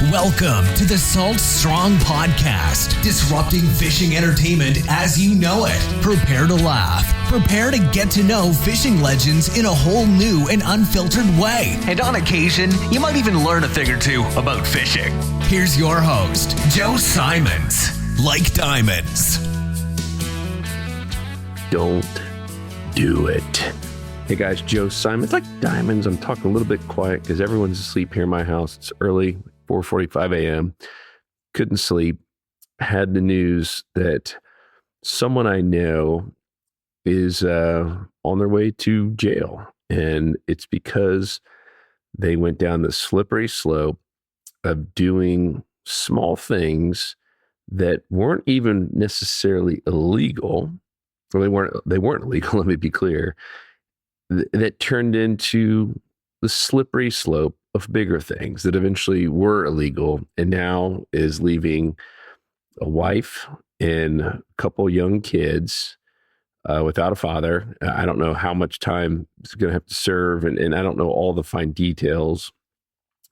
Welcome to the Salt Strong Podcast, disrupting fishing entertainment as you know it. Prepare to laugh. Prepare to get to know fishing legends in a whole new and unfiltered way. And on occasion, you might even learn a thing or two about fishing. Here's your host, Joe Simons. Like diamonds. Don't do it. Hey guys, Joe Simons. Like diamonds. I'm talking a little bit quiet because everyone's asleep here in my house. It's early, 4:45 a.m. Couldn't sleep. Had the news that someone I know is on their way to jail. And it's because they went down the slippery slope of doing small things that weren't even necessarily illegal. Well, they weren't illegal, let me be clear. That turned into the slippery slope of bigger things that eventually were illegal and now is leaving a wife and a couple young kids without a father. I don't know how much time he's going to have to serve, and I don't know all the fine details.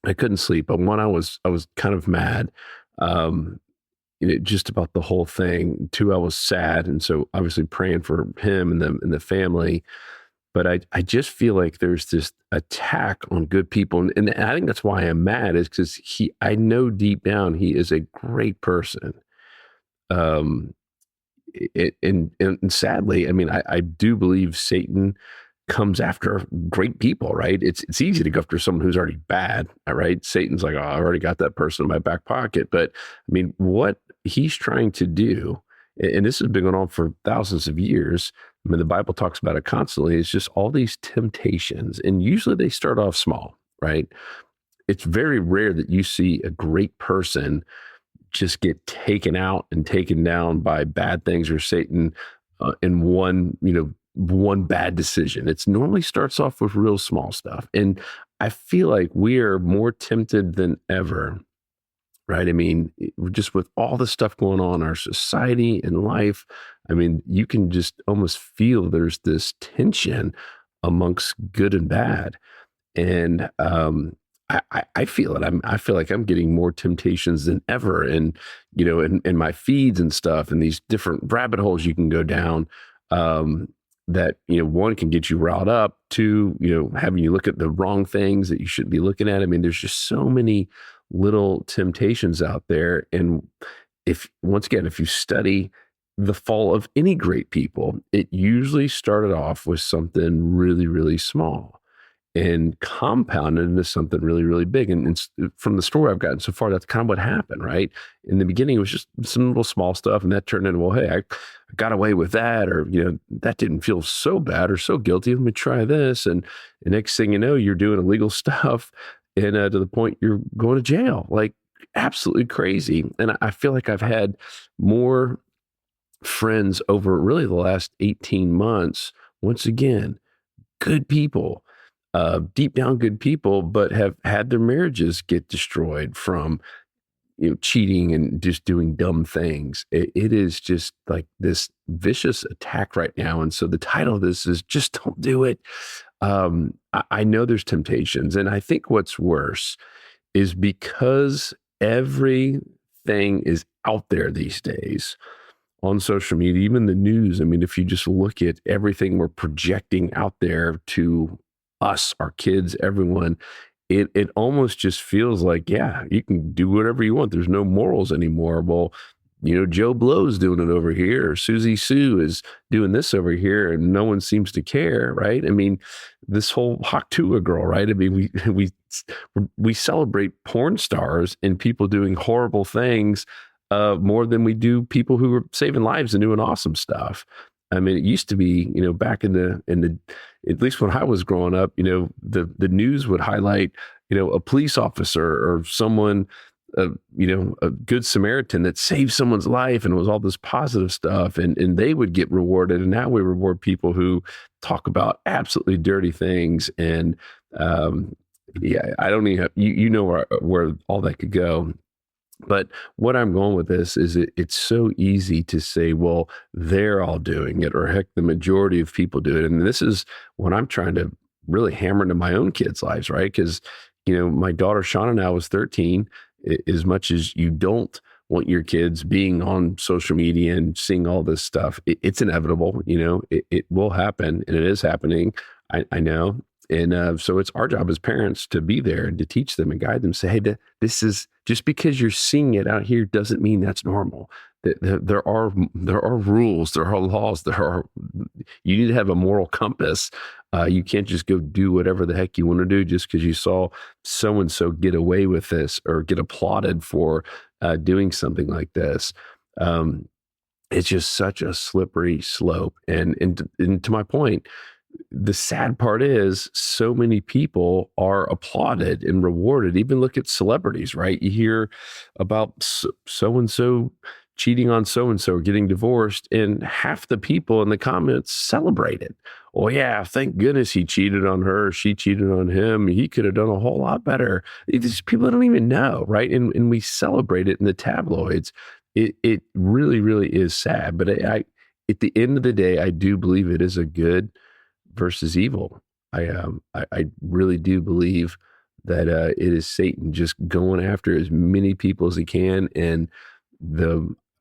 I couldn't sleep. But one, I was kind of mad just about the whole thing. Two, I was sad, and so obviously praying for him and the family. But I just feel like there's this attack on good people. And I think that's why I'm mad, is because I know deep down he is a great person. And sadly, I mean, I do believe Satan comes after great people, right? It's easy to go after someone who's already bad, right? Satan's like, oh, I already got that person in my back pocket. But I mean, what he's trying to do, and this has been going on for thousands of years. I mean, the Bible talks about it constantly. It's just all these temptations, and usually they start off small, right? It's very rare that you see a great person just get taken out and taken down by bad things or Satan in one bad decision. It's normally starts off with real small stuff. And I feel like we are more tempted than ever, right? I mean, just with all the stuff going on in our society and life, I mean, you can just almost feel there's this tension amongst good and bad. And I feel it. I feel like I'm getting more temptations than ever. And, in my feeds and stuff, and these different rabbit holes you can go down, that, one, can get you riled up. Two, having you look at the wrong things that you shouldn't be looking at. I mean, there's just so many little temptations out there. And if you study the fall of any great people, it usually started off with something really, really small and compounded into something really, really big. And from the story I've gotten so far, that's kind of what happened, right? In the beginning, it was just some little small stuff, and that turned into, well, hey, I got away with that, or, that didn't feel so bad or so guilty. Let me try this. And the next thing you know, you're doing illegal stuff, and to the point you're going to jail, like absolutely crazy. And I feel like I've had more friends over really the last 18 months, once again, good people, deep down good people, but have had their marriages get destroyed from, cheating and just doing dumb things. It is just like this vicious attack right now. And so the title of this is Just Don't Do It. I know there's temptations, and I think what's worse is because everything is out there these days on social media, even the news. I mean, if you just look at everything we're projecting out there to us, our kids, everyone, it almost just feels like, yeah, you can do whatever you want. There's no morals anymore. Well, Joe Blow's doing it over here, or Susie Sue is doing this over here, and no one seems to care, right? I mean, this whole Haktua girl, right? I mean, we celebrate porn stars and people doing horrible things more than we do people who are saving lives and doing awesome stuff. I mean, it used to be, back in the at least when I was growing up, the news would highlight, a police officer or someone, a good Samaritan that saved someone's life, and it was all this positive stuff, and they would get rewarded. And now we reward people who talk about absolutely dirty things. And I don't even where all that could go. But what I'm going with this is it's so easy to say, well, they're all doing it, or heck, the majority of people do it. And this is what I'm trying to really hammer into my own kids' lives, right? Because, my daughter Shauna now was 13. As much as you don't want your kids being on social media and seeing all this stuff, it's inevitable. It will happen, and it is happening. I know. And so it's our job as parents to be there and to teach them and guide them. Say, hey, this is just because you're seeing it out here doesn't mean that's normal. There are rules, there are laws, you need to have a moral compass. You can't just go do whatever the heck you want to do just because you saw so and so get away with this or get applauded for doing something like this. It's just such a slippery slope. And to my point, the sad part is so many people are applauded and rewarded. Even look at celebrities, right? You hear about so-and-so cheating on so-and-so or getting divorced, and half the people in the comments celebrate it. Oh yeah, thank goodness he cheated on her, she cheated on him. He could have done a whole lot better. These people don't even know, right? And we celebrate it in the tabloids. It really, really is sad. But at the end of the day, I do believe it is a good versus evil. I really do believe that it is Satan just going after as many people as he can. And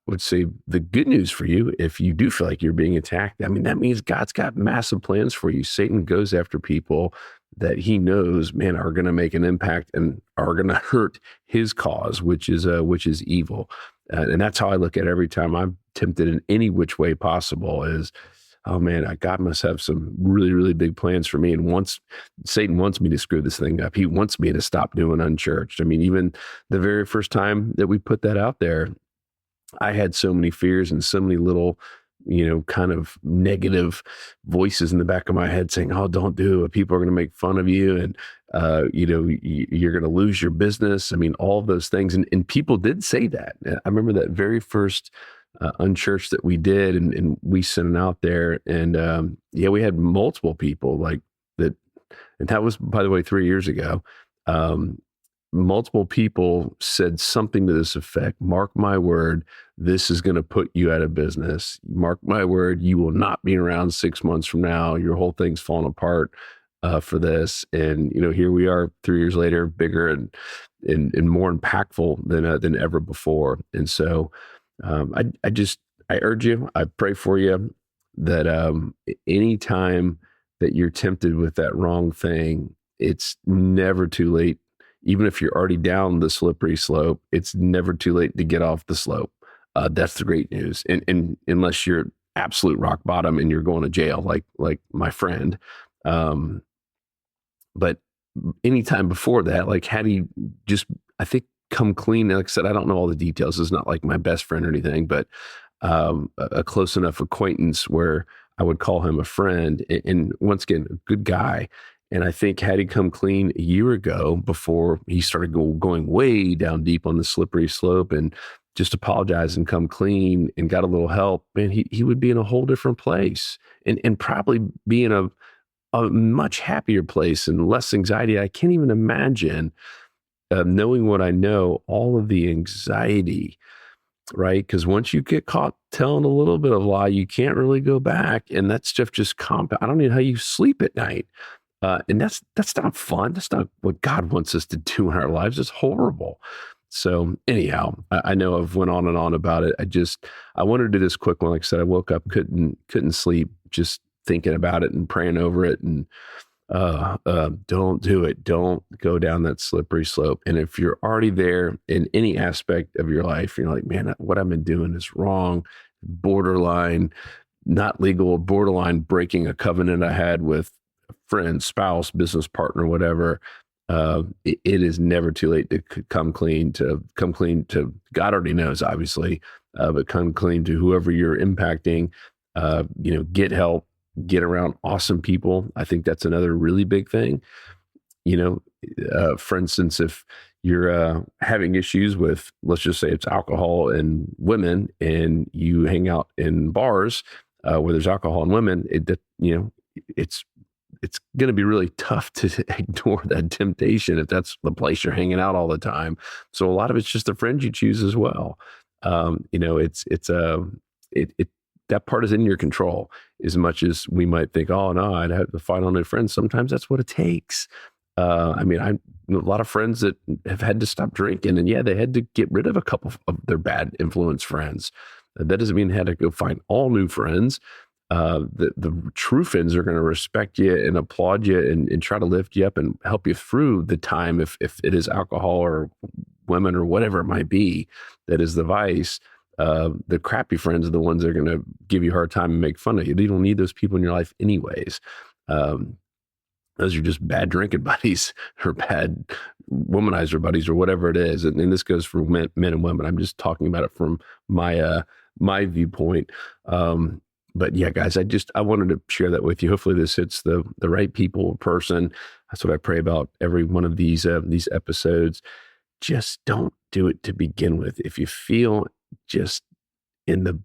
would say the good news for you, if you do feel like you're being attacked, I mean, that means God's got massive plans for you. Satan goes after people that he knows, man, are going to make an impact and are going to hurt his cause, which is evil. And that's how I look at it every time I'm tempted in any which way possible is, oh man, God must have some really, really big plans for me. And Satan wants me to screw this thing up. He wants me to stop doing Unchurched. I mean, even the very first time that we put that out there, I had so many fears and so many little, kind of negative voices in the back of my head saying, oh, don't do it. People are going to make fun of you. And, you're going to lose your business. I mean, all of those things. And people did say that. I remember that very first Unchurched that we did, and we sent it out there. And we had multiple people like that. And that was, by the way, 3 years ago. Multiple people said something to this effect: mark my word, this is going to put you out of business. Mark my word, you will not be around 6 months from now. Your whole thing's falling apart for this. And, here we are 3 years later, bigger and more impactful than ever before. And so I urge you, I pray for you that anytime that you're tempted with that wrong thing, it's never too late. Even if you're already down the slippery slope, it's never too late to get off the slope. That's the great news. And unless you're absolute rock bottom and you're going to jail, like my friend. But anytime before that, like had he just, I think, come clean. Like I said, I don't know all the details. It's not like my best friend or anything, but a close enough acquaintance where I would call him a friend. And once again, a good guy. And I think had he come clean a year ago before he started going way down deep on the slippery slope and just apologize and come clean and got a little help, man, he would be in a whole different place and probably be in a much happier place and less anxiety. I can't even imagine knowing what I know, all of the anxiety, right? Because once you get caught telling a little bit of a lie, you can't really go back. And that stuff just I don't know how you sleep at night. And that's not fun. That's not what God wants us to do in our lives. It's horrible. So anyhow, I know I've went on and on about it. I wanted to do this quick one. Like I said, I woke up, couldn't sleep, just thinking about it and praying over it. And don't do it. Don't go down that slippery slope. And if you're already there in any aspect of your life, you're like, man, what I've been doing is wrong, borderline, not legal, borderline breaking a covenant I had with a friend, spouse, business partner, whatever. It is never too late to come clean to God already knows, obviously, but come clean to whoever you're impacting, get help, get around awesome people. I think that's another really big thing. For instance, if you're having issues with, let's just say it's alcohol and women, and you hang out in bars where there's alcohol and women, it's going to be really tough to ignore that temptation if that's the place you're hanging out all the time. So a lot of it's just the friends you choose as well. That part is in your control as much as we might think, oh no, I'd have to find all new friends. Sometimes that's what it takes. I know a lot of friends that have had to stop drinking, and yeah, they had to get rid of a couple of their bad influence friends. That doesn't mean they had to go find all new friends. The true friends are going to respect you and applaud you and try to lift you up and help you through the time. If it is alcohol or women or whatever it might be, that is the vice. The crappy friends are the ones that are going to give you a hard time and make fun of you. You don't need those people in your life anyways. Those are just bad drinking buddies or bad womanizer buddies or whatever it is. And this goes for men and women. I'm just talking about it from my viewpoint. But yeah, guys, I wanted to share that with you. Hopefully this hits the right people, person. That's what I pray about every one of these episodes. Just don't do it to begin with. If you feel just in the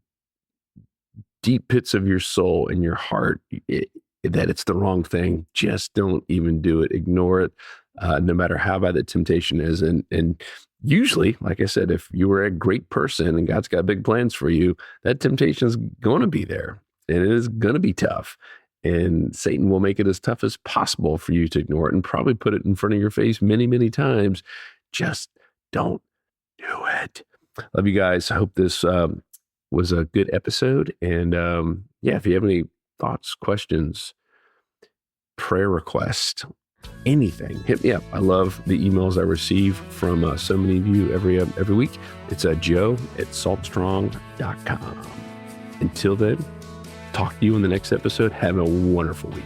deep pits of your soul and your heart that it's the wrong thing, just don't even do it. Ignore it, no matter how bad the temptation is. And usually, like I said, if you were a great person and God's got big plans for you, that temptation is going to be there and it is going to be tough. And Satan will make it as tough as possible for you to ignore it and probably put it in front of your face many, many times. Just don't do it. Love you guys. I hope this was a good episode. And yeah, if you have any thoughts, questions, prayer requests, anything, hit me up. I love the emails I receive from so many of you every week. It's joe@saltstrong.com. Until then, talk to you in the next episode. Have a wonderful week.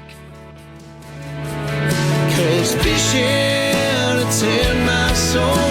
'Cause fishing, it's in my soul.